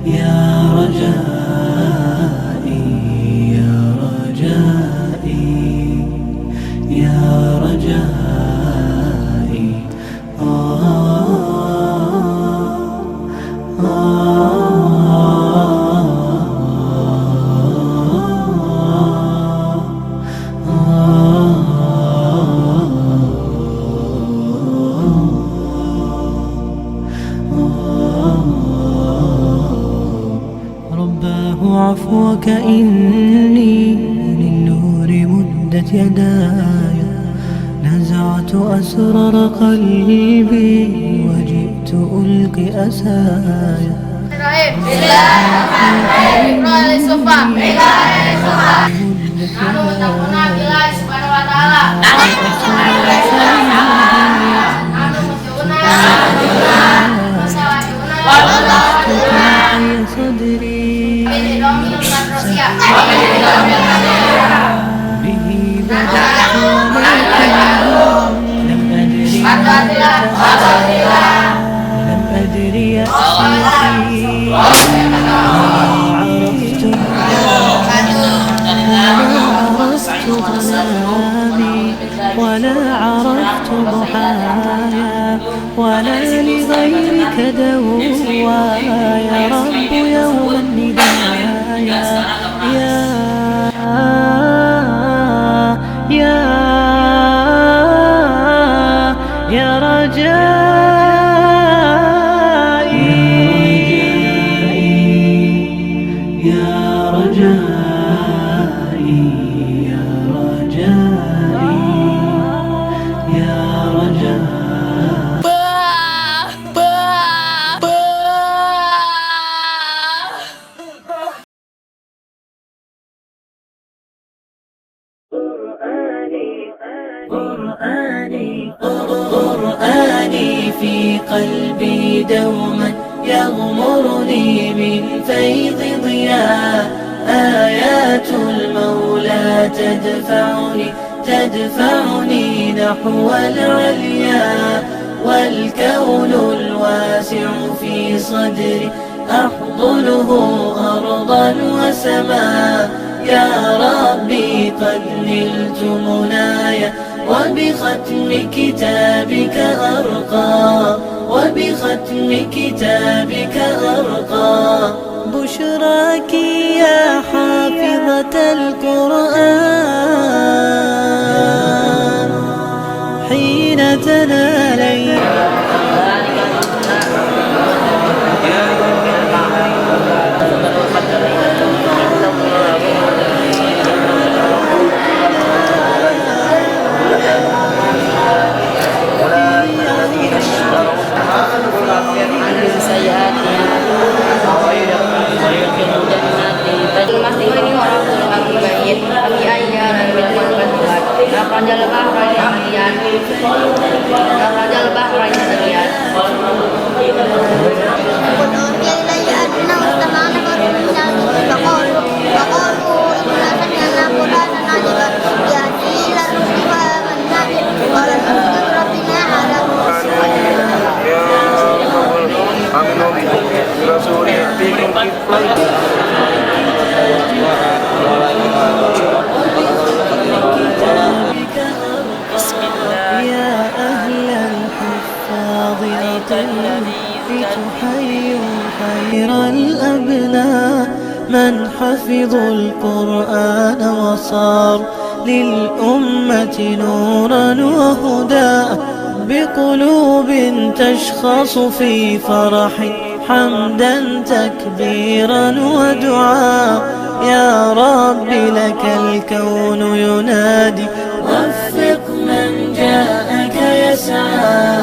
يا رجائي يا رجائي يا رجائي رباه عفوك إني للنور مدت يداي نزعت أسرار قلبي وجئت ألقي أسايا صدري به بدأت لم أدري عرفت ظلامي ولا عرفت ضحايا ولا لغيرك دوايا يا رب يوم الندايا يا رجائي يا رجائي يا رجائي يا رجائي قرآني في قلبي دوما يغمرني من فيض ضياء آيات المولى تدفعني نحو العليا والكون الواسع في صدري أحضنه أرضا وسماء يا ربي قد نلت منايا وبختم كتابك أرقى بشراك يا حافظة القرآن حين تنالين يا أهل الحفاظ لتحيوا خير الأبناء من حفظوا القرآن وصار للأمة نورا وهدى بقلوب تشخص في فرح حمدا تكبيرا ودعاء يا رب لك الكون ينادي وفق من جاءك يسعى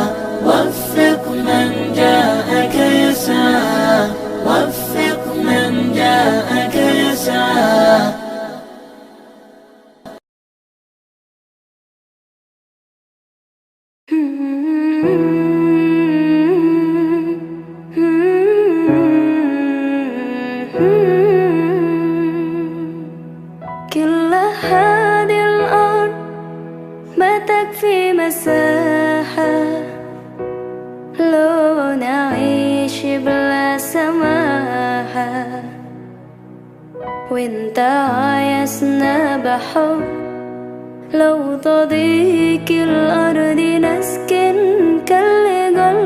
وفق من جاءك يسعى وفق من جاءك يسعى كل هذه الأرض ما تكفي مساحة لو نعيش بلا سماحة وانت عايزنا بحب لو تضيق الأرض نسكن كالجل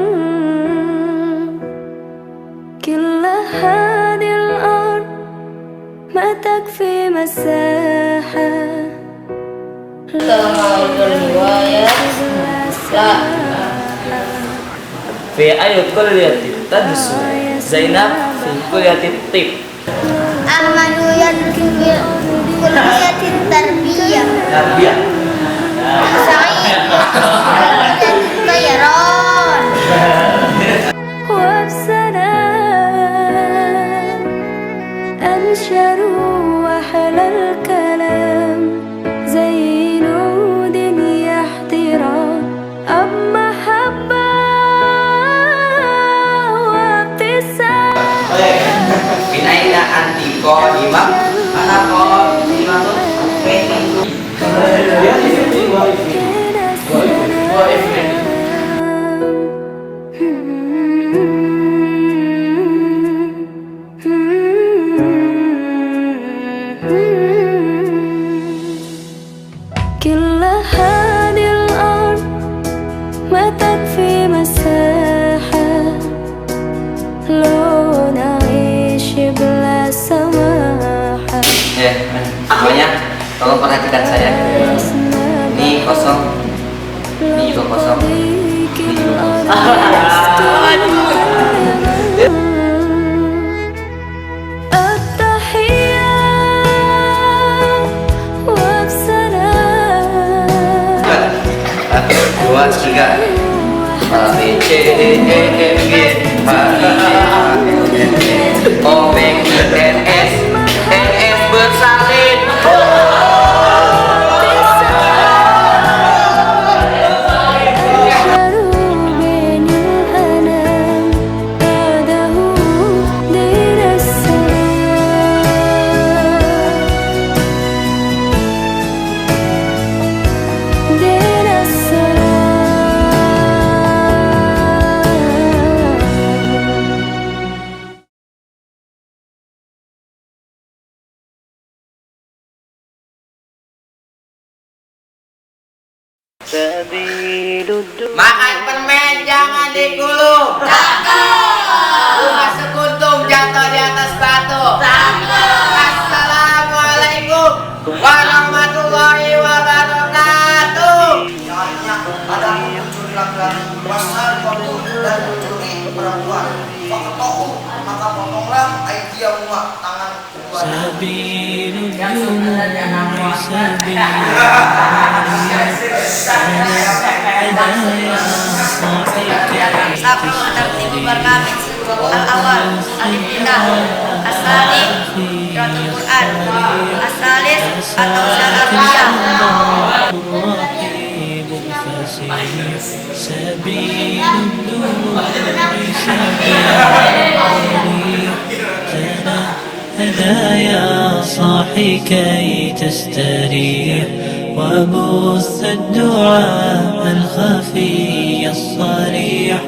كل هذه الأرض ما تكفي مساحة في أي كلية تدرس زينب في كلية الطب. أحمد يدرس في كلية التربية. سعيد في الطيران. وبسلام أنشروا أحلى الكلام زي نود يحترام أب محبة Min aina anti qadimah ana qadimah كل هذه الأرض ما تكفي مساحة لو نعيش بلا سماحة. semuanya tolong perhatikan saya. Ini kosong, ini juga kosong, ini juga dua, tiga, A, B, C, D, E, F, G, H, I, J, K, L, M, N, O, P, Q, R, S, bersalin. Makan permen jangan digulung. Bunga sekutum jatuh di atas batu. Assalamualaikum warahmatullahi wabarakatuh. Ada mencuri laki-laki, wasal waktu dan mencuri perempuan. Fakatohu maka potonglah aidiyahuma tangan kedua. Sabtu tertib berkami al-awal al-ibtidah as-sani qiraatul Quran as-salis atau syarafiyah. هدايا صاحي كي تستريح وبث الدعاء الخفي الصريح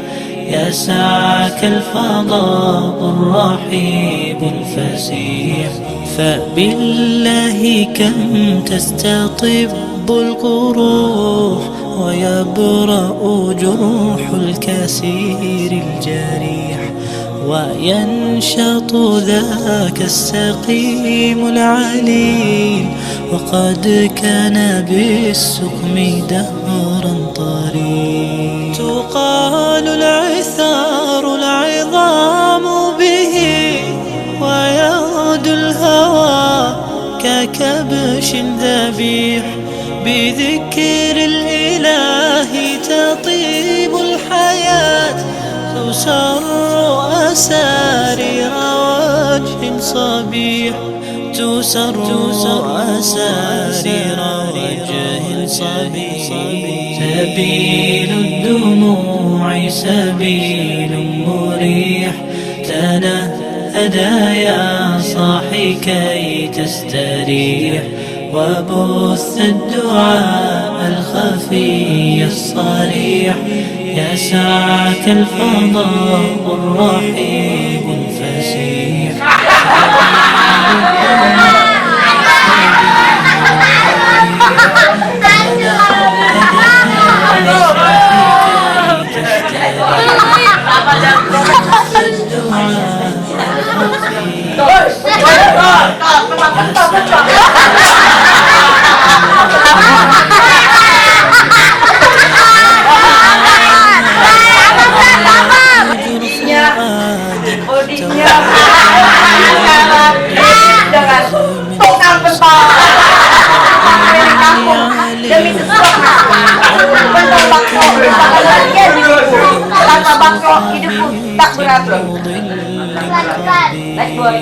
يسعك الفضاء الرحيب الفسيح فبالله كم تستطب القروح ويبرأ جروح الكسير الجريح وينشط ذاك السقيم العليل وقد كان بالسقم دهرا طريق تقال العثار العظام به ويغدو الهوى ككبش ذبيح بذكر الإله تطيب الحياة تسر أسارير وجه صبيح تسر أسارير وجه صبيح سبيل الدموع سبيل مريح تنهدى يا صاحي كي تستريح وبث الدعاء الخفي الصريح يسعك الفضاء الرحيب الفسيح bodinya. Jangan tukang pentol. Dari kampung demi keselamatan. Pentol bakso bersama bagian hidupku. Tanpa bakso hidupku tak berarti. Let's boy.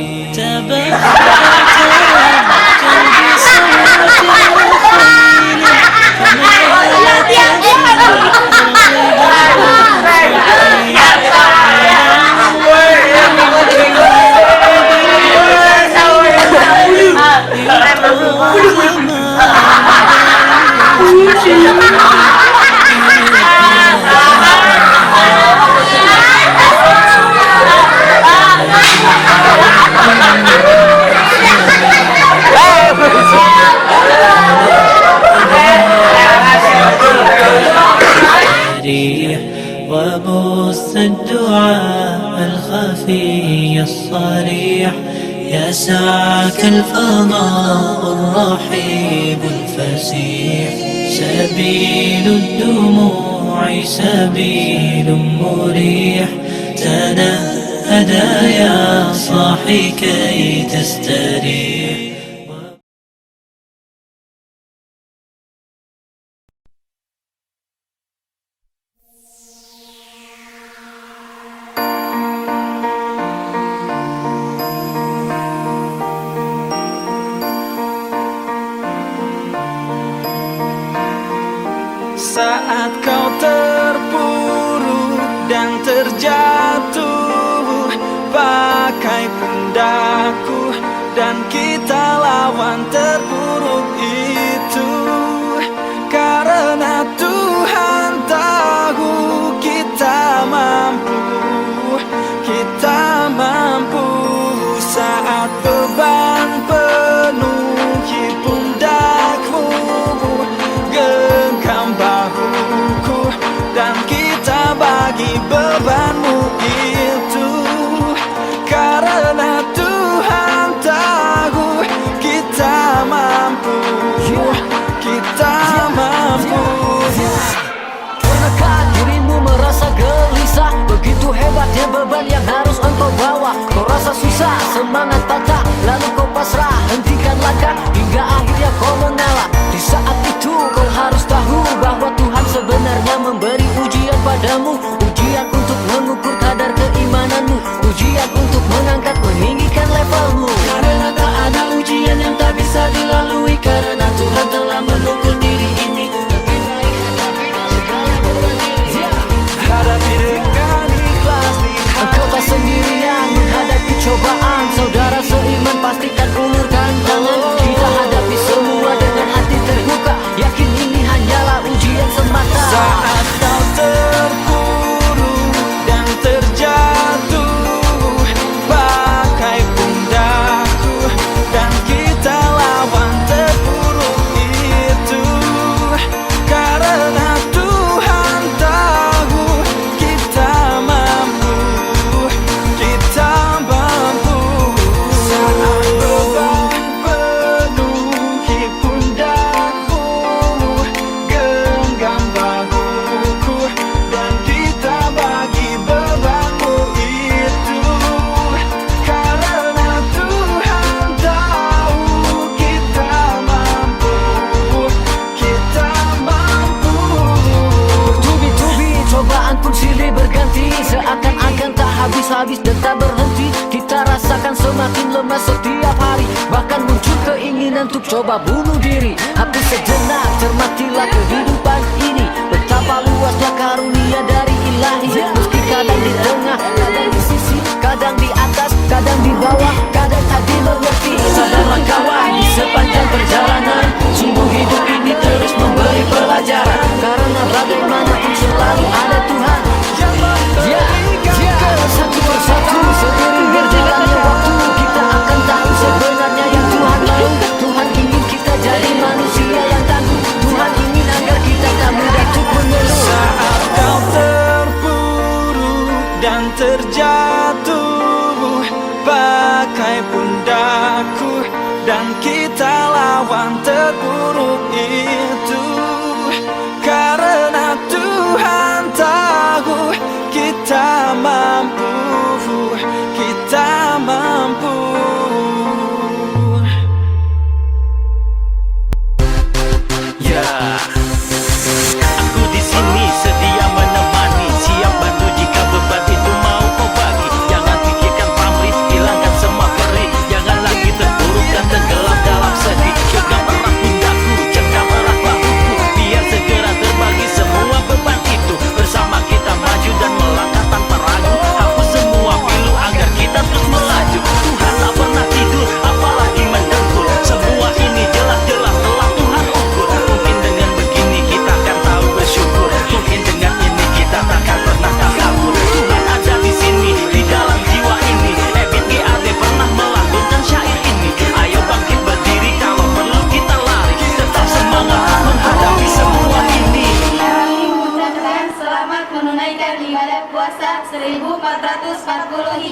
وبث الدعاء الخفي الصريح يسعك الفضاء الرحيب الفسيح سبيل الدموع سبيل مريح تنهدى يا صاحي كي تستريح. Saat kau terpuruk dan terjatuh, pakai pundakku dan kita lawan terpuruk itu. Karena Tuhan tahu kita mampu, kita mampu. Saat beban penuhi pundakmu, genggam bahuku dan kita bagi bebanmu itu. Karena Tuhan tahu kita mampu, kita mampu. Pernahkah dirimu merasa gelisah? Begitu hebatnya beban yang harus engkau bawa. Kau rasa susah, semangat patah, lalu kau pasrah, hentikan langkah hingga akhirnya kau mengalah. Di saat itu kau harus tahu bahwa Tuhan sebenarnya memberi ujian padamu. Ujian untuk mengukur kadar keimananmu, ujian untuk mengangkat, meninggikan levelmu. Karena tak ada ujian yang tak bisa dilalui, karena Tuhan telah mengukur diri ini. Lebih baik segala beban diri. Hadapi dengan ikhlas di hati. Engkau tak sendirian menghadapi cobaan. Saudara seiman pastikan ulurkan tangan. Kita hadapi semua dengan hati terbuka, yakin ini hanyalah ujian semata. Saat kau terpuruk dan terjatuh, pakai pundakku dan kita lawan terpuruk itu. Karena Tuhan tahu kita mampu, kita mampu. Saat beban penuhi pundakmu, genggam bahuku dan kita bagi bebanmu itu. Karena Tuhan tahu kita mampu, kita mampu. Bertubi-tubi cobaan pun silih berganti, seakan-akan tak habis-habis dan tak berhenti. Kita rasakan semakin lemah setiap hari, bahkan muncul keinginan untuk coba bunuh diri. Hapus sejenak, cermatilah kehidupan ini, betapa luasnya karunia dari Ilahi. Meski kadang di tengah, kadang di sisi, kadang di atas, kadang di bawah, kadang tak dimengerti. Sadarlah kawan, di sepanjang perjalanan, sungguh hidup ini terus memberi pelajaran. Karena bagaimanapun selalu ada Tuhan. Ya, satu persatu seiring berjalannya waktu, kita akan tahu sebenarnya yang Tuhan mau. Tuhan ingin kita jadi manusia yang tangguh. Tuhan ingin agar kita tak mudah untuk mengeluh. Saat kau terpuruk dan terjatuh, pakai pundakku dan kita lawan terpuruk itu. Karena Tuhan tahu kita mampu,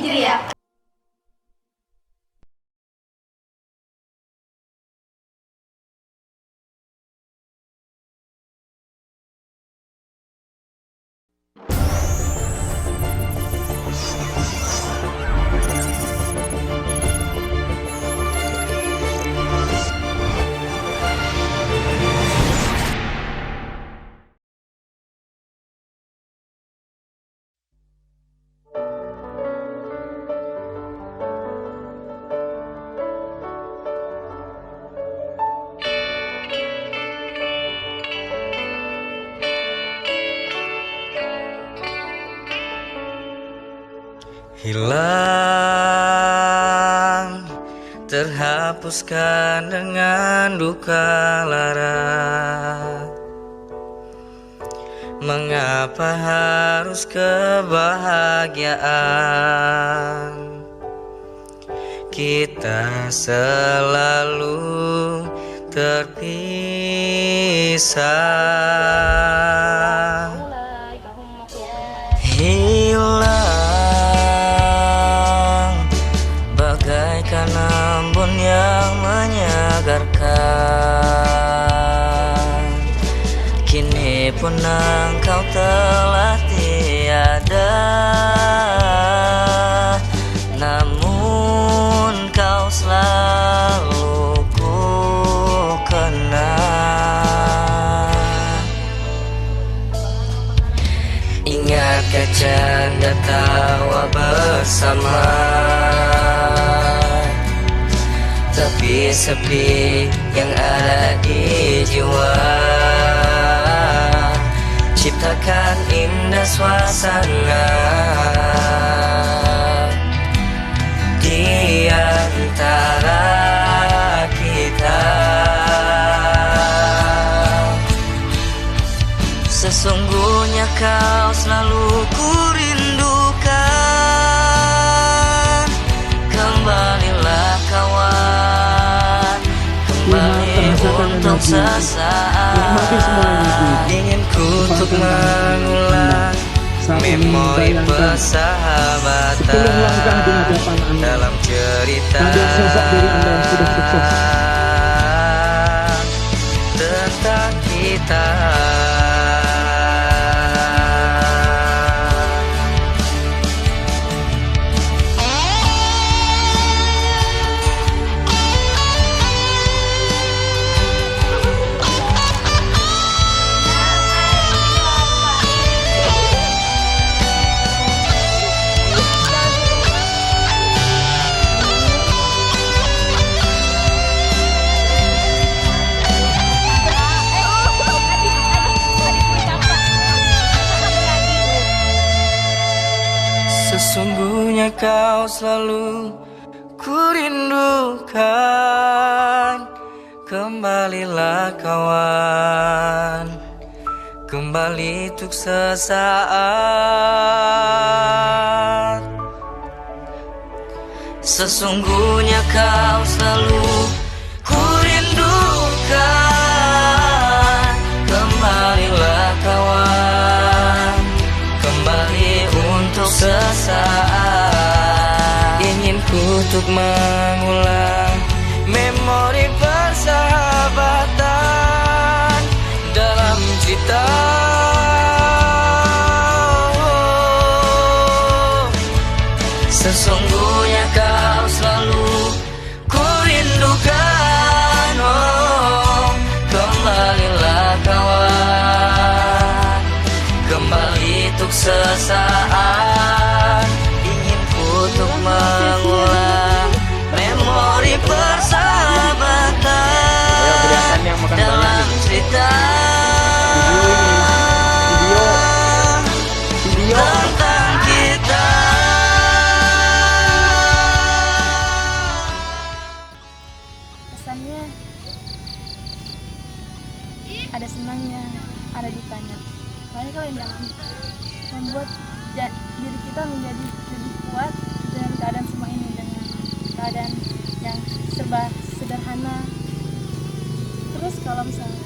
Hijriah. Hilang, terhapuskan dengan duka lara. Mengapa harus kebahagiaan kita selalu terpisah? Hilang bagaikan embun yang menyegarkan. Kini pun engkau telah tiada, namun kau selalu ku kenang. Ingatkah canda tawa bersama, tapi sepi yang ada di jiwa. Ciptakan indah suasana di antara kita. Sesungguhnya kau selalu ku rindukan. Kembalilah kawan, kembali untuk sesaat. Ingin ku untuk mengulang memori persahabatan dalam cerita tentang kita. Sesungguhnya kau selalu ku rindukan. Kembalilah kawan, kembali untuk sesaat. Sesungguhnya kau selalu ku rindukan. Kembalilah kawan, kembali untuk sesaat. Ingin ku untuk mengulang memori persahabatan dalam cerita. Sesungguhnya kau selalu ku rindukan. Oh, kembalilah kawan, kembali untuk sesaat. Ingin ku untuk mengulang memori persahabatan dalam cerita tentang kita. Pesannya ada senangnya, ada dukanya. Banyak kalau yang membuat diri kita menjadi lebih kuat dengan keadaan semua ini, dengan keadaan yang serba sederhana. Terus kalau misalnya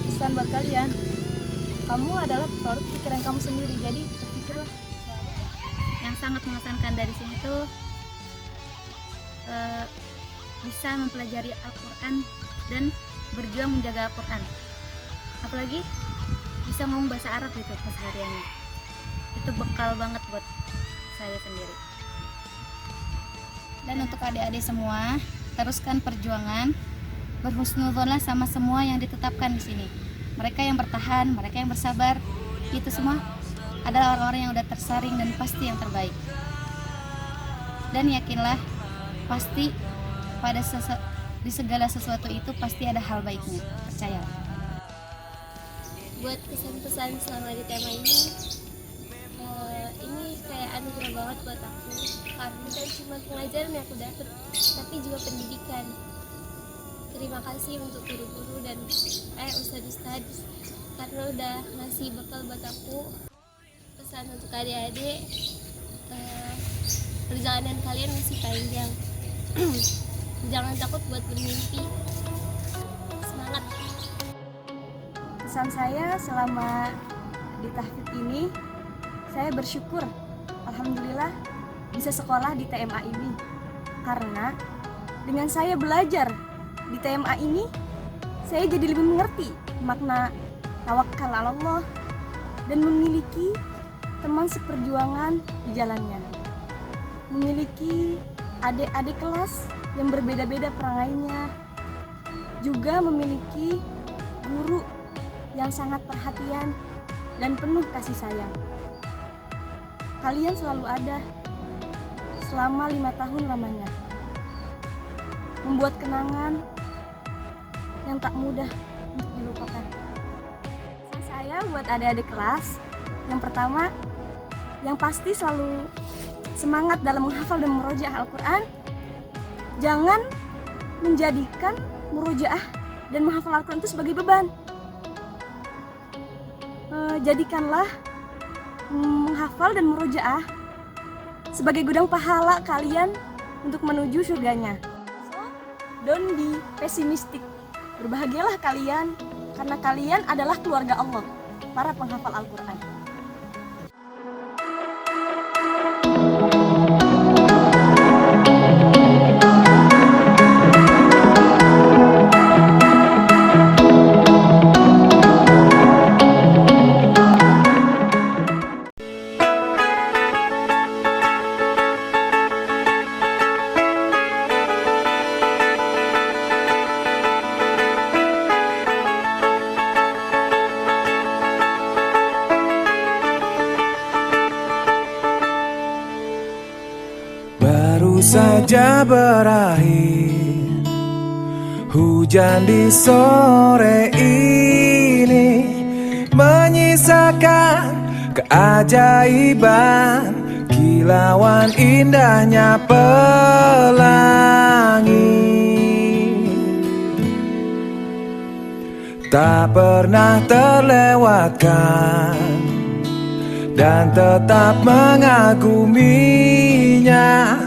pesan buat kalian, kamu adalah produk pikiran kamu sendiri, jadi berpikirlah yang sangat mengesankan dari sini tuh bisa mempelajari Al-Quran dan berjuang menjaga Al-Quran. Apalagi bisa ngomong bahasa Arab gitu kesehariannya. Itu bekal banget buat saya sendiri. Dan untuk adik-adik semua, teruskan perjuangan, berhusnudzonlah sama semua yang ditetapkan di sini. Mereka yang bertahan, mereka yang bersabar, itu semua adalah orang-orang yang udah tersaring dan pasti yang terbaik. Dan yakinlah, pasti di segala sesuatu itu pasti ada hal baiknya. Percaya. Buat kesan-pesan selama di tema ini kayak anugerah banget buat aku, karena bukan cuma pengajaran yang aku dapat, tapi juga pendidikan. Terima kasih untuk guru-guru dan ustadz-ustadz karena udah ngasih bekal buat aku. Pesan untuk adik-adik, perjalanan kalian masih panjang. Jangan takut buat bermimpi. Semangat. Pesan saya selama di tahfidz ini, saya bersyukur alhamdulillah bisa sekolah di TMA ini, karena dengan saya belajar di TMA ini saya jadi lebih mengerti makna tawakal ala Allah dan memiliki teman seperjuangan di jalannya, memiliki adik-adik kelas yang berbeda-beda perangainya, juga memiliki guru yang sangat perhatian dan penuh kasih sayang. Kalian selalu ada selama 5 tahun lamanya, membuat kenangan yang tak mudah untuk dilupakan. Pesan saya buat adik-adik kelas, yang pertama, yang pasti selalu semangat dalam menghafal dan merojaah Al-Quran. Jangan menjadikan merojaah dan menghafal Al-Quran itu sebagai beban. Jadikanlah menghafal dan merojaah sebagai gudang pahala kalian untuk menuju surganya. So, don't be pessimistic. Berbahagialah kalian karena kalian adalah keluarga Allah, para penghafal Al-Quran. Saja berakhir hujan di sore ini, menyisakan keajaiban kilauan indahnya pelangi. Tak pernah terlewatkan dan tetap mengaguminya.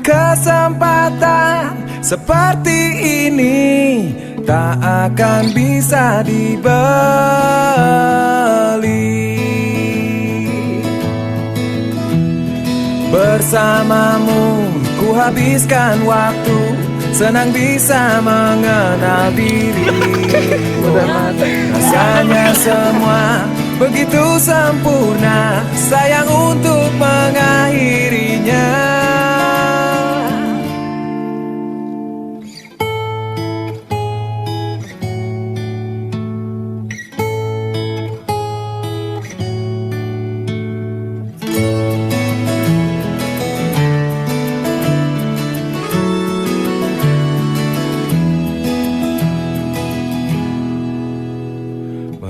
Kesempatan seperti ini tak akan bisa dibeli. Bersamamu ku habiskan waktu, senang bisa mengenal diri. Rasanya semua begitu sempurna, sayang untuk mengakhirinya.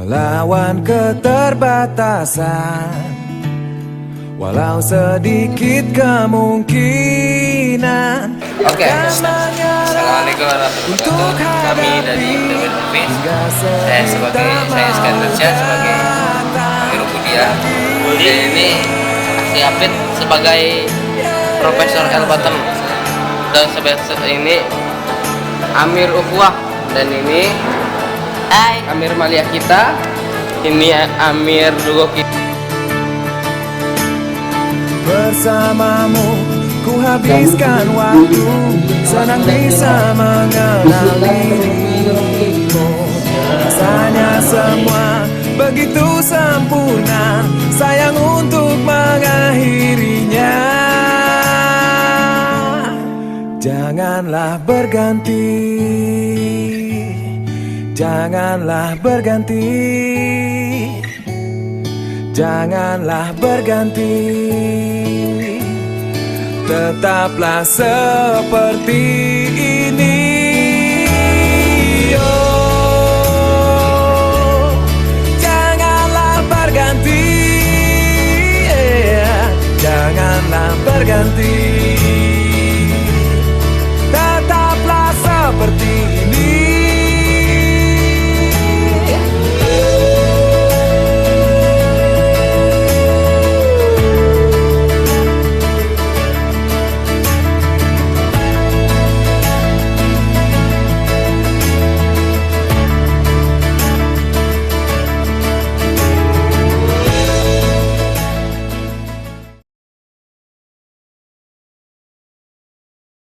Melawan keterbatasan, walau sedikit kemungkinan. Oke, Assalamualaikum warahmatullahi wabarakatuh. Kami dari Dewan Hafiz. Saya Iskandar Syah sebagai Amir Budiah. Dan ini si Hafid sebagai Profesor El Batem. Dan ini Amir Ukhuwah. Dan ini Amir Maliyah kita. Ini Amir Dugo kita. Bersamamu ku habiskan waktu, senang bisa mengenal dirimu. Rasanya semua begitu sempurna, sayang untuk mengakhirinya. Janganlah berganti, janganlah berganti, janganlah berganti. Tetaplah seperti ini. Oh, janganlah berganti, janganlah berganti. Tetaplah seperti ini.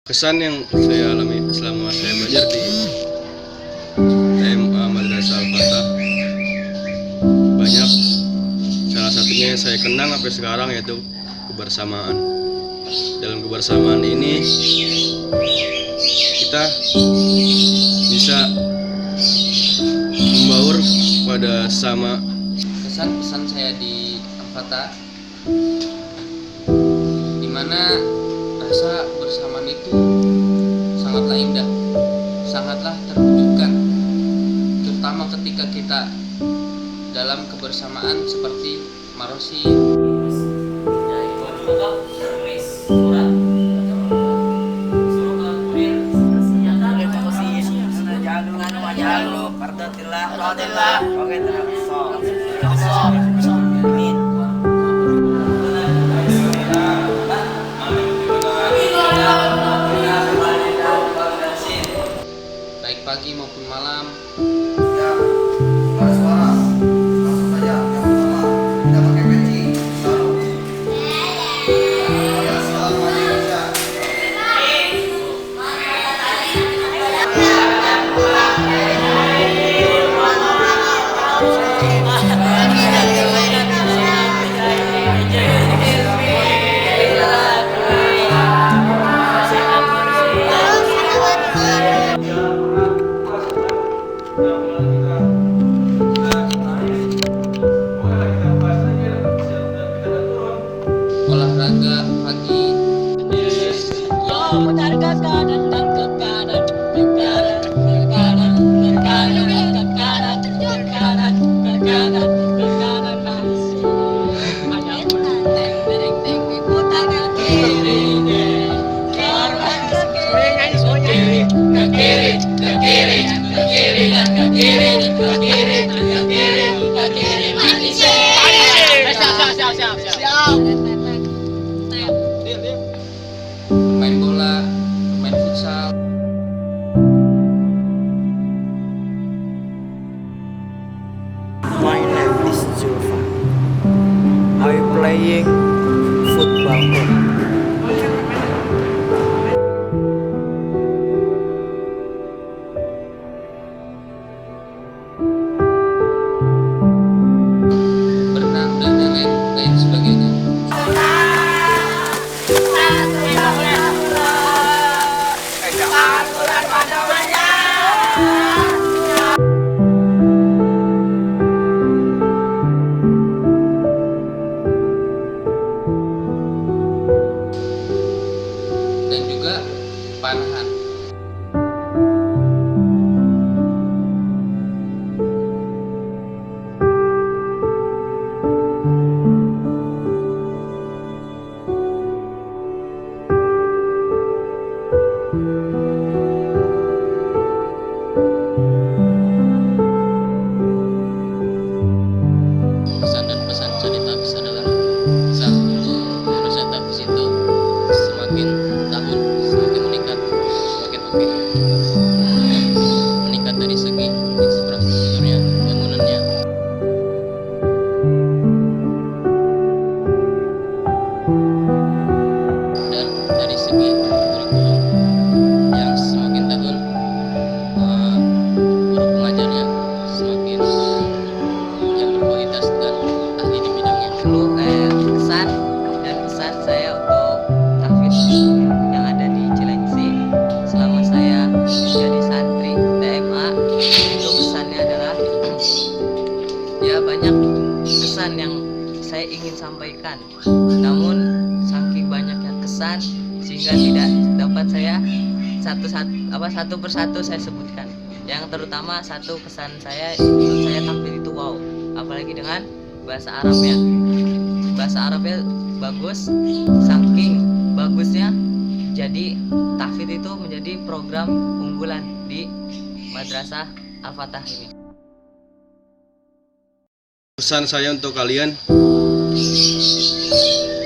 Kesan yang saya alami selama saya belajar di SMA Madrasah Al-Fatah banyak, salah satunya yang saya kenang sampai sekarang yaitu kebersamaan. Dalam kebersamaan ini kita bisa membaur pada sama. Kesan-pesan saya di Al-Fatah dimana rasa bersamaan itu sangatlah indah, sangatlah terwujudkan, terutama ketika kita dalam kebersamaan seperti marosi. Baik pagi maupun malam. Ya, ada suara. Langsung saja. Yang pertama, tidak pakai peci. Selalu. Ya, selalu aja. Olahraga pagi. Main bola, main futsal. My name is Zulfa. I'm playing football. Berenang dan lain sebagainya. sehingga tidak dapat saya satu persatu saya sebutkan. Yang terutama satu pesan saya untuk saya tampil itu wow, apalagi dengan bahasa Arabnya. Bahasa Arabnya bagus, saking bagusnya jadi tahfidz itu menjadi program unggulan di Madrasah Al-Fatah ini. Pesan saya untuk kalian,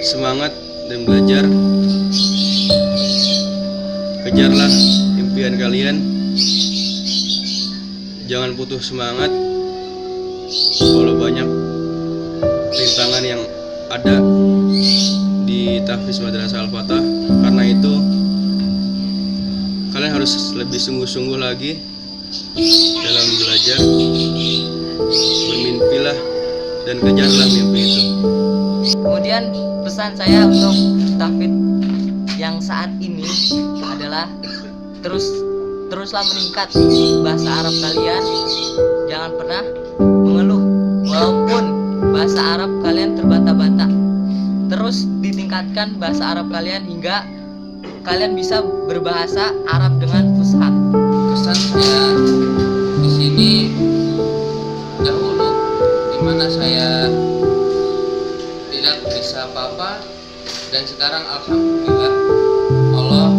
semangat dan belajar, kejarlah impian kalian, jangan putus semangat walau banyak rintangan yang ada di tahfidz Madrasah Al-Fatah. Karena itu kalian harus lebih sungguh-sungguh lagi dalam belajar, bermimpilah dan kejarlah mimpi itu. Kemudian pesan saya untuk tahfidz yang saat ini adalah teruslah meningkat bahasa Arab kalian, jangan pernah mengeluh walaupun bahasa Arab kalian terbata-bata. Terus ditingkatkan bahasa Arab kalian hingga kalian bisa berbahasa Arab dengan fusha. Pesan saya di sini dahulu dimana saya tidak bisa apa-apa, dan sekarang alhamdulillah Allah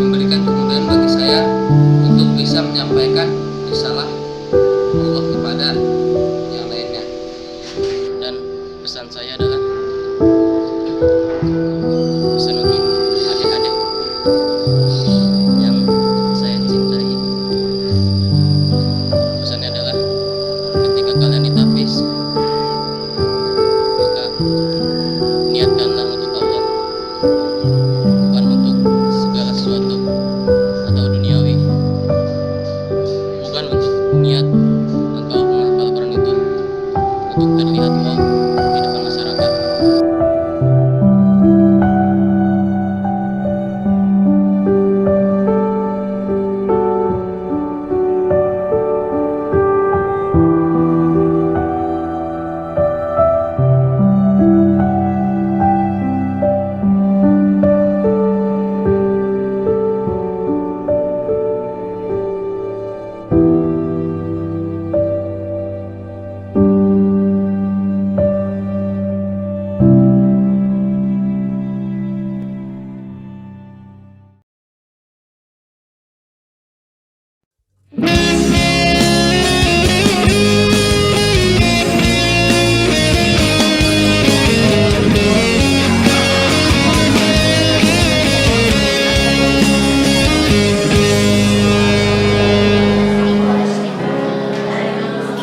memberikan kemudahan bagi saya untuk bisa menyampaikan risalah Allah kepada yang lainnya. Dan pesan saya adalah pesan untuk adik-adik yang saya cintai. Pesannya adalah ketika kalian ditahfidz, maka niatkanlah untuk Allah, bukan untuk segala sesuatu atau duniawi, bukan untuk niat engkau menghafal Quran itu untuk terlihat wow di depan masyarakat.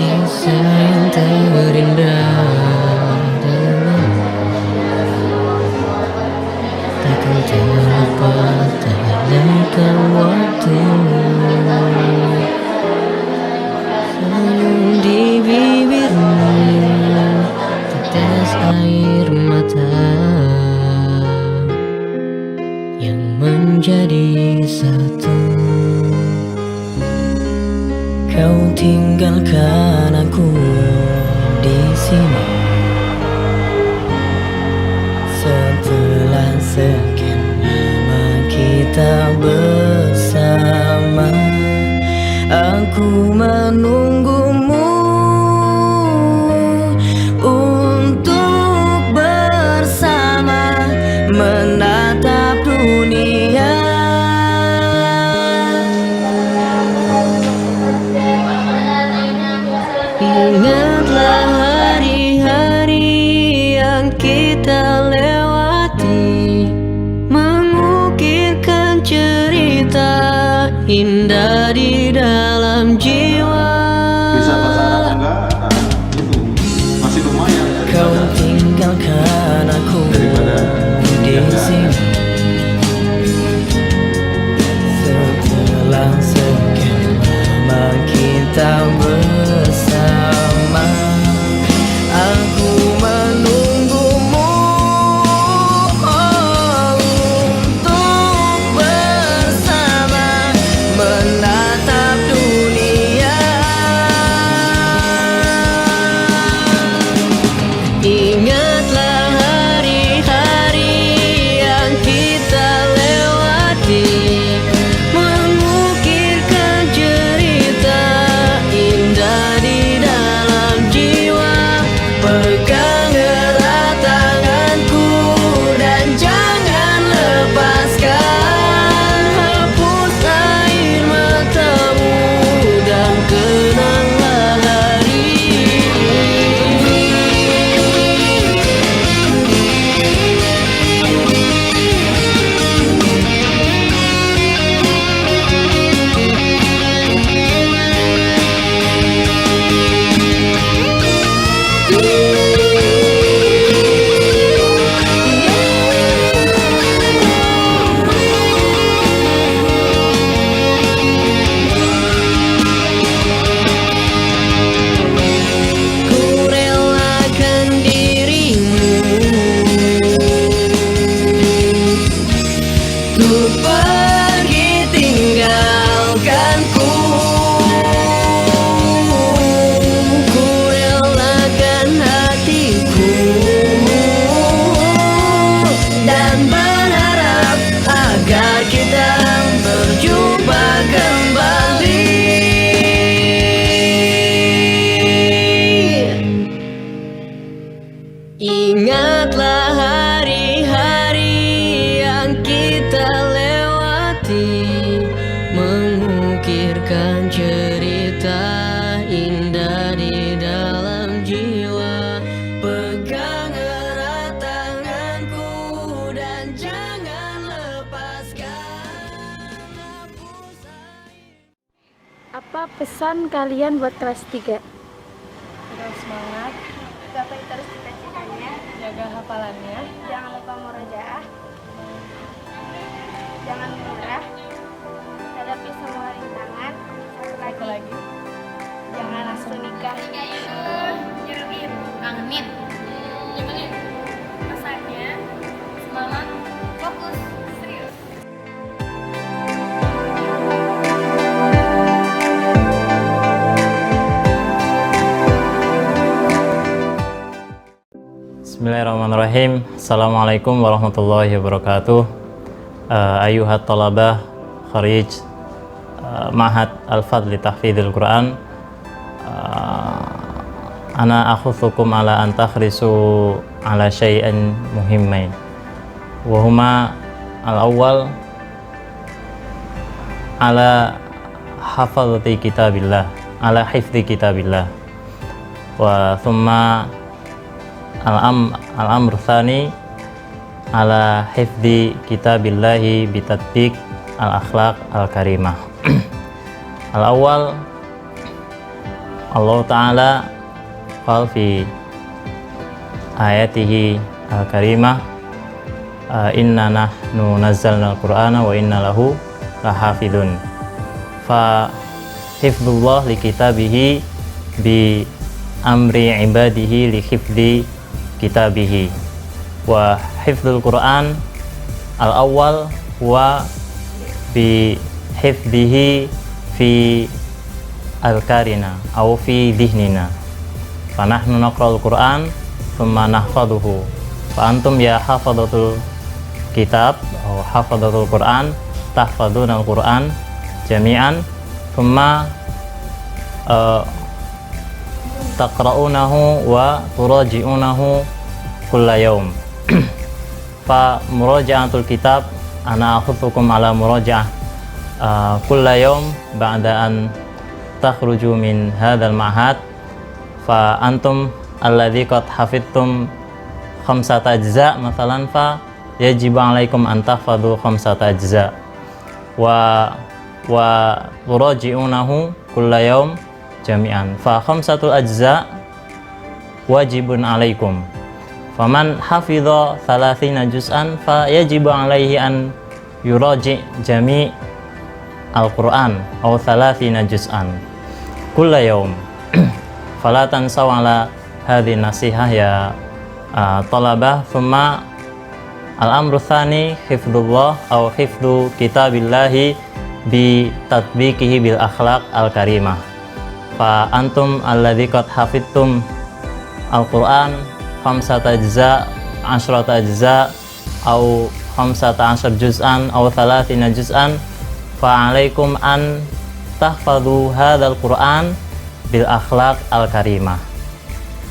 Kisah yang terindah takkan terlupa terlengkap waktu. Senyum di bibirmu, tetes air mata yang menjadi satu. Kau tinggalkan aku di sini setelah sekian lama kita bersama. Aku menunggumu untuk bersama menatap dunia. Ingatlah hari-hari yang kita lewati, mengukirkan cerita indah di dalam jiwa. Bisa bahasa Arab enggak? Nah, itu masih lumayan. Kau tinggalkan aku di sini setelah sekian lama kita bersama. Aku menunggumu untuk bersama menatap dunia. Untuk pergi tinggalkanku, ku relakan hatiku dan berharap agar kita berjumpa kembali. Ingatlah hari-hari yang kita lewati, mengukirkan cerita indah di dalam jiwa. Pegang erat tanganku dan jangan lepaskan. Apa pesan kalian buat kelas 3? Terus semangat, gapai terus cita-citanya, Jaga hafalannya, jangan lupa murojaah, jangan menyerah, hadapi semua rintangan, satu lagi, jangan langsung nikah. Kangenin. Pesannya, semangat, fokus, serius. Bismillahirrahmanirrahim. Assalamualaikum warahmatullahi wabarakatuh. Ayuhat talabah kharij Ma'had Al-Fadli Tahfidhil Quran. Ana akhuthukum ala an takhrisu ala syai'an muhimmain. Wa huma al-awwal ala hafadhati kitabillah, ala hifdhi kitabillah. Wa thumma al-amr tsani ala hifdhi kitabillahi bitatbiq al-akhlaq al-karimah. Al-awwal, Allah Ta'ala qala fi ayatihi al-karimah, inna nahnu nazzalna al-Qur'ana wa inna lahu lahafidhun. Fa hifdhullah li kitabihi bi amri ibadihi li hifdhi kitabihi. Wa hifdzul Quran al-awwal wa bi hifdhihi fi al-karina aw fi dhihnina. Fa nahnu naqra'ul Quran thumma nahfadhuhu. Fa antum ya hafadhatul kitab aw hafadhatul Quran tahfadhuna al-Quran jami'an thumma taqra'unahu wa turaji'unahu kulla yawm. Fa muraja'atul kitab, ana akhuthukum ala muraja'ah kulla yawm ba'da an takhruju min hadzal ma'had. Fa antum alladzi qad hafidtum khamsata ajza mathalan, fa yajibu alaikum an tahfadhu khamsata ajza wa turaji'unahu kulla yawm jami'an. Fa khamsatul ajza wajibun alaikum. Faman hafidha 30 juz'an fa yajibu alaihi an yuraji' jami' al-Qur'an aw 30 juz'an kulla yawm. Fala tansaw ala hadhihi nasihah ya talabah. Thumma al-amru tsani hifdzullah aw hifdzu kitabillahi bi tatbiqihi bil akhlaq al-karimah. Fa antum alladzi qad hafidtum al-Qur'an khamsata ajza, 'ashrata ajza, au khamsata 'ashar juz'an, au 30 juz'an, fa 'alaikum an tahfadhu hadzal Qur'an bil akhlaq al-karimah.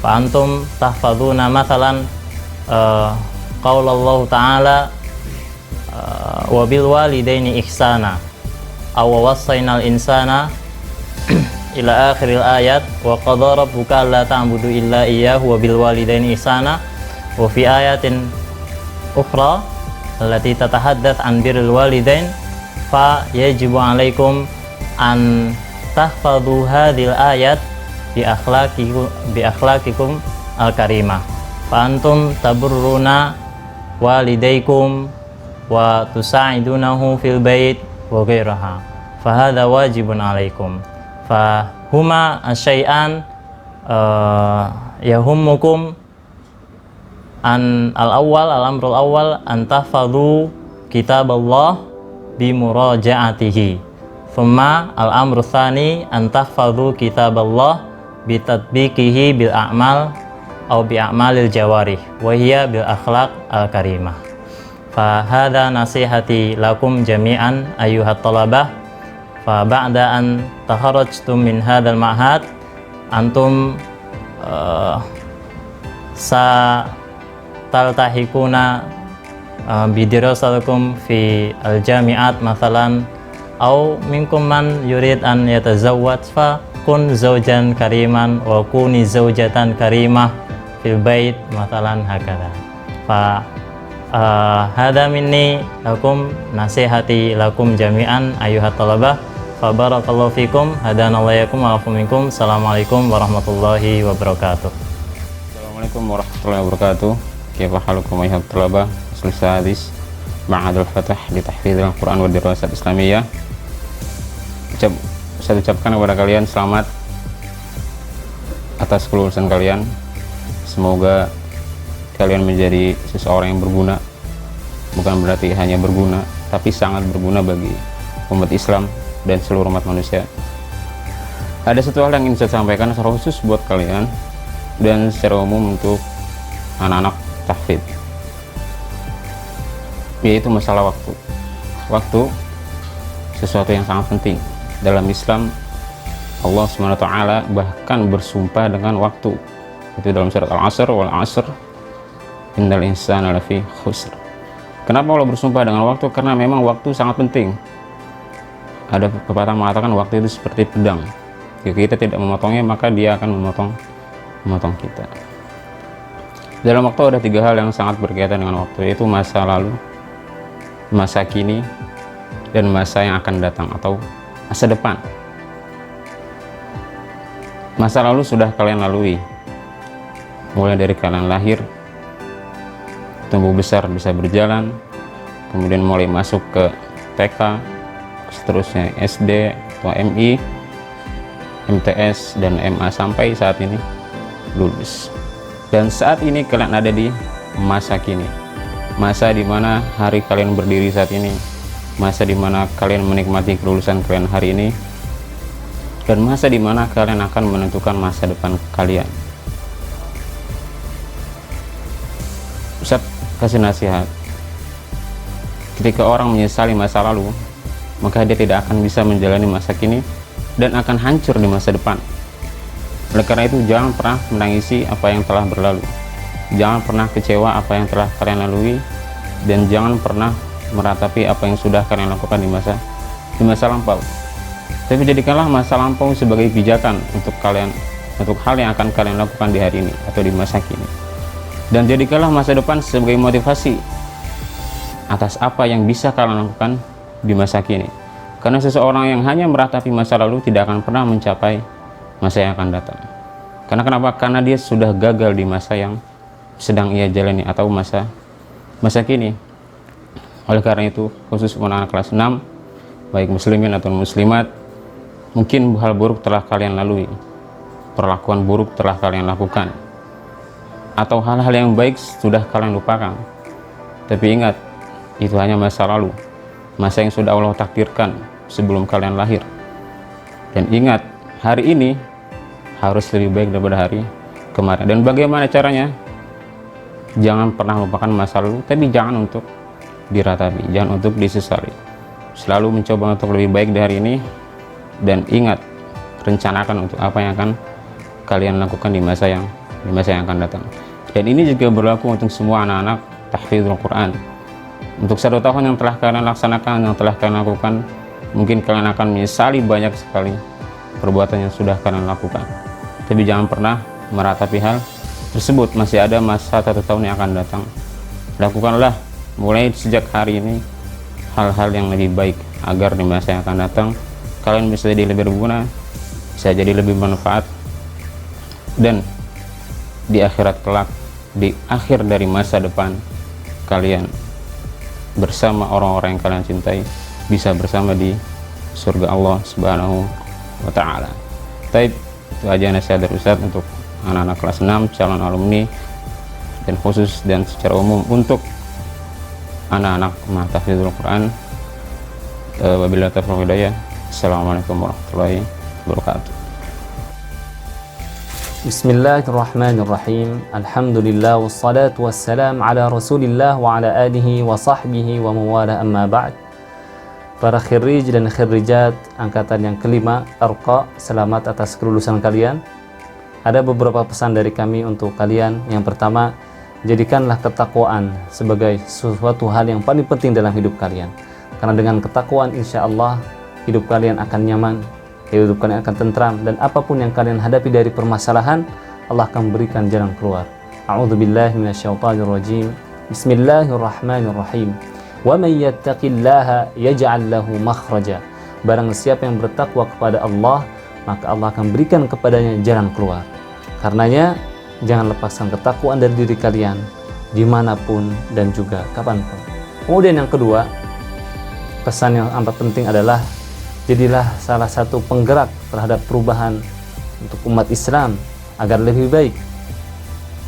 Fa antum tahfadhuna mathalan qaulallahu ta'ala wa bil walidaini ihsana aw wassaynal insana ila akhiril ayat, wa qadara rabbuka alla ta'budu illa iyyahu wa bil walidaini ihsana. Wa fi ayatin ukhra allati tatahaddath an birril walidain, fa yajibu alaikum an tahfadhu hadhil ayat bi akhlaqikum al-karimah. Fa antum taburruna walidaykum wa tusa'idunahu fil bait wa ghairaha, fa hadha wajibun alaikum. Fa huma asyai'an yahummukum an al-awwal, al-amrul awwal an tahfadhu kitaballah bimuraja'atihi. Thumma al-amru tsani an tahfadhu kitaballah bitatbiqihi bil a'mal aw bi a'malil jawarih wa hiya bil akhlaq al karimah. Fa hadha nasihati lakum jami'an ayyuhat talabah. Fa ba'da an takharrajtum min hadzal ma'had antum sa taltahikuna bidirasatikum fi al-jami'at mathalan aw minkum man yurid an yatazawwaj fa kun zaujan kariman wa kuni zaujatan karimah fil bait mathalan hakadha. Fa hadha minni lakum nasihati lakum jami'an ayyuhat talabah. Fa barakallahu fikum hadanallahu yakum wa afu minkum. Assalamualaikum warahmatullahi wabarakatuh. Assalamualaikum warahmatullahi wabarakatuh. Kaifa halukum ayyuhat talabah? Selesai hadis Ma'adul Fatah di tahfidzil Quran wa dirasat Islamiyah. Saya ucapkan kepada kalian selamat atas kelulusan kalian. Semoga kalian menjadi seseorang yang berguna. Bukan berarti hanya berguna, tapi sangat berguna bagi umat Islam dan seluruh umat manusia. Ada satu hal yang ingin saya sampaikan secara khusus buat kalian dan secara umum untuk anak-anak tahfidz, yaitu masalah waktu. Waktu sesuatu yang sangat penting. Dalam Islam, Allah SWT bahkan bersumpah dengan waktu. Itu dalam surat Al-Asr, wal 'asr innal insana lafi khusr. Kenapa Allah bersumpah dengan waktu? Karena memang waktu sangat penting. Ada pepatah mengatakan waktu itu seperti pedang. Jika kita tidak memotongnya, maka dia akan memotong kita. Dalam waktu ada 3 hal yang sangat berkaitan dengan waktu, yaitu masa lalu, masa kini, dan masa yang akan datang atau masa depan. Masa lalu sudah kalian lalui, mulai dari kalian lahir, tumbuh besar, bisa berjalan, kemudian mulai masuk ke TK, seterusnya SD atau MI, MTS, dan MA sampai saat ini lulus. Dan saat ini kalian ada di masa kini, masa dimana hari kalian berdiri saat ini, masa dimana kalian menikmati kelulusan kalian hari ini, dan masa dimana kalian akan menentukan masa depan kalian. Ustaz kasih nasihat, ketika orang menyesali masa lalu, maka dia tidak akan bisa menjalani masa kini dan akan hancur di masa depan. Oleh karena itu, jangan pernah menangisi apa yang telah berlalu, jangan pernah kecewa apa yang telah kalian lalui, dan jangan pernah meratapi apa yang sudah kalian lakukan di masa lampau. Tapi jadikanlah masa lampau sebagai pijakan untuk kalian, untuk hal yang akan kalian lakukan di hari ini atau di masa kini. Dan jadikanlah masa depan sebagai motivasi atas apa yang bisa kalian lakukan di masa kini. Karena seseorang yang hanya meratapi masa lalu tidak akan pernah mencapai masa yang akan datang. Karena kenapa? Karena dia sudah gagal di masa yang sedang ia jalani atau masa kini. Oleh karena itu, khusus anak-anak kelas 6, baik muslimin atau muslimat, mungkin hal buruk telah kalian lalui, perlakuan buruk telah kalian lakukan, atau hal-hal yang baik sudah kalian lupakan. Tapi ingat, itu hanya masa lalu, masa yang sudah Allah takdirkan sebelum kalian lahir. Dan ingat, hari ini harus lebih baik daripada hari kemarin. Dan bagaimana caranya? Jangan pernah lupakan masa lalu, tapi jangan untuk diratapi, jangan untuk disesali. Selalu mencoba untuk lebih baik dari hari ini, dan ingat, rencanakan untuk apa yang akan kalian lakukan di masa yang akan datang. Dan ini juga berlaku untuk semua anak-anak tahfidzul Quran. Untuk 1 tahun yang telah kalian laksanakan, yang telah kalian lakukan, mungkin kalian akan menyesali banyak sekali perbuatan yang sudah kalian lakukan. Tapi jangan pernah meratapi hal tersebut. Masih ada masa 1 tahun yang akan datang. Lakukanlah mulai sejak hari ini hal-hal yang lebih baik, agar di masa yang akan datang kalian bisa jadi lebih berguna, bisa jadi lebih bermanfaat, dan di akhirat kelak, di akhir dari masa depan kalian bersama orang-orang yang kalian cintai, bisa bersama di surga Allah Subhanahu wa Ta'ala. Tapi itu aja nasihat dari Ustadz untuk anak-anak kelas 6, calon alumni, dan khusus dan secara umum untuk anak-anak mahfizul Quran. Wabillahi taufiq wal hidayah. Assalamualaikum warahmatullahi wabarakatuh. Bismillahirrahmanirrahim. Alhamdulillah wassalatu wassalam ala Rasulillah wa ala alihi wa sahbihi wa mawala, amma ba'd. Para khirij dan khirijat angkatan yang kelima Arqa, selamat atas kelulusan kalian. Ada beberapa pesan dari kami untuk kalian. Yang pertama, jadikanlah ketakwaan sebagai sesuatu hal yang paling penting dalam hidup kalian. Karena dengan ketakwaan insya Allah hidup kalian akan nyaman, hidup kalian akan tentram, dan apapun yang kalian hadapi dari permasalahan, Allah akan berikan jalan keluar. A'udzubillahi minasyaitonirrajim. Bismillahirrahmanirrahim. Wa may yattaqillaha yaj'al lahu makhraja. Barang siapa yang bertakwa kepada Allah, maka Allah akan berikan kepadanya jalan keluar. Karenanya jangan lepaskan ketakwaan dari diri kalian dimanapun dan juga kapanpun. Kemudian yang kedua, pesan yang amat penting adalah jadilah salah satu penggerak terhadap perubahan untuk umat Islam agar lebih baik.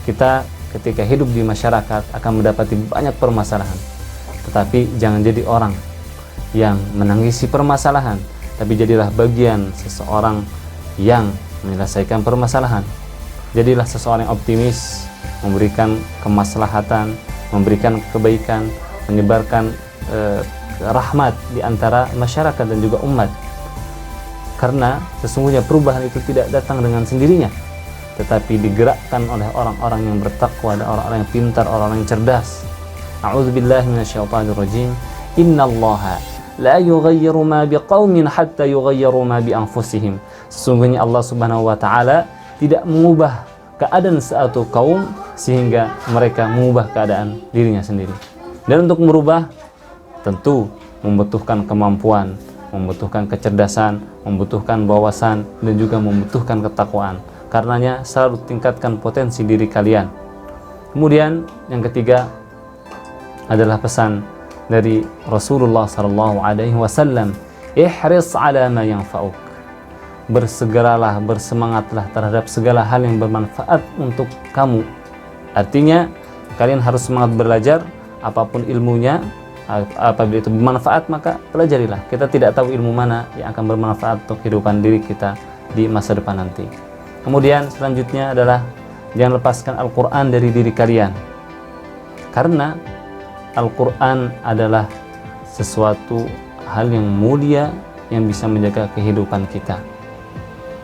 Kita ketika hidup di masyarakat akan mendapati banyak permasalahan, tetapi jangan jadi orang yang menangisi permasalahan, tapi jadilah bagian seseorang yang menyelesaikan permasalahan. Jadilah seseorang yang optimis, memberikan kemaslahatan, memberikan kebaikan, menyebarkan rahmat di antara masyarakat dan juga umat. Karena sesungguhnya perubahan itu tidak datang dengan sendirinya, tetapi digerakkan oleh orang-orang yang bertakwa dan orang-orang yang pintar, orang-orang yang cerdas. A'udzubillahi minasyaitonirrajim. Innallaha la yughayyiru ma biqaumin hatta yughayyiru ma bi anfusihim. Sesungguhnya Allah Subhanahu wa taala tidak mengubah keadaan suatu kaum sehingga mereka mengubah keadaan dirinya sendiri. Dan untuk merubah tentu membutuhkan kemampuan, membutuhkan kecerdasan, membutuhkan wawasan, dan juga membutuhkan ketakwaan. Karenanya selalu tingkatkan potensi diri kalian. Kemudian yang ketiga adalah pesan dari Rasulullah SAW. Ihris ala ma yanfa'uk. Bersegeralah, bersemangatlah terhadap segala hal yang bermanfaat untuk kamu. Artinya kalian harus semangat belajar, apapun ilmunya. Apabila itu bermanfaat maka pelajarilah. Kita tidak tahu ilmu mana yang akan bermanfaat untuk kehidupan diri kita di masa depan nanti. Kemudian selanjutnya adalah jangan lepaskan Al-Quran dari diri kalian, karena Al-Quran adalah sesuatu hal yang mulia yang bisa menjaga kehidupan kita.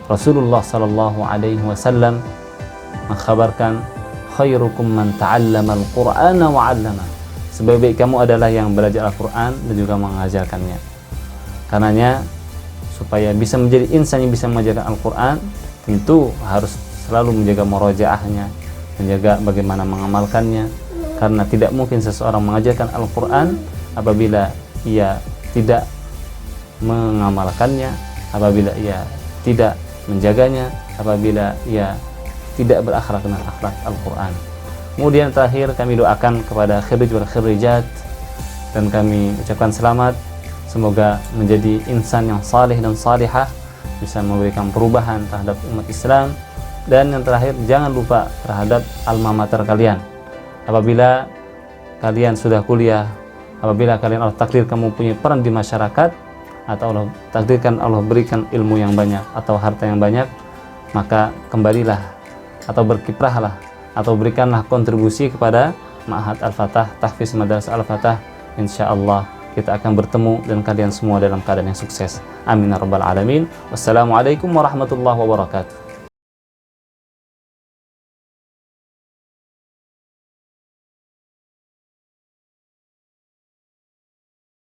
Rasulullah SAW mengkhabarkan, khairukum man ta'allama al-Qur'ana wa 'allama. Sebaik-baik kamu adalah yang belajar Al-Quran dan juga mengajarkannya. Karenanya supaya bisa menjadi insan yang bisa mengajarkan Al-Quran, tentu harus selalu menjaga murojaahnya, menjaga bagaimana mengamalkannya. Karena tidak mungkin seseorang mengajarkan Al-Quran apabila ia tidak mengamalkannya, apabila ia tidak menjaganya, apabila ia tidak berakhlak dengan akhlak Al-Quran. Kemudian terakhir kami doakan kepada khirij wal khirijat, dan kami ucapkan selamat, semoga menjadi insan yang saleh dan salihah, bisa memberikan perubahan terhadap umat Islam. Dan yang terakhir, jangan lupa terhadap alma mater kalian. Apabila kalian sudah kuliah, apabila kalian Allah takdirkan mempunyai peran di masyarakat, atau Allah takdirkan Allah berikan ilmu yang banyak atau harta yang banyak, maka kembalilah atau berkiprahlah atau berikanlah kontribusi kepada Ma'had Al-Fatah, Tahfiz Madrasah Al-Fatah. Insyaallah kita akan bertemu dan kalian semua dalam keadaan yang sukses. Amin ya rabbal alamin. Wassalamualaikum warahmatullahi wabarakatuh.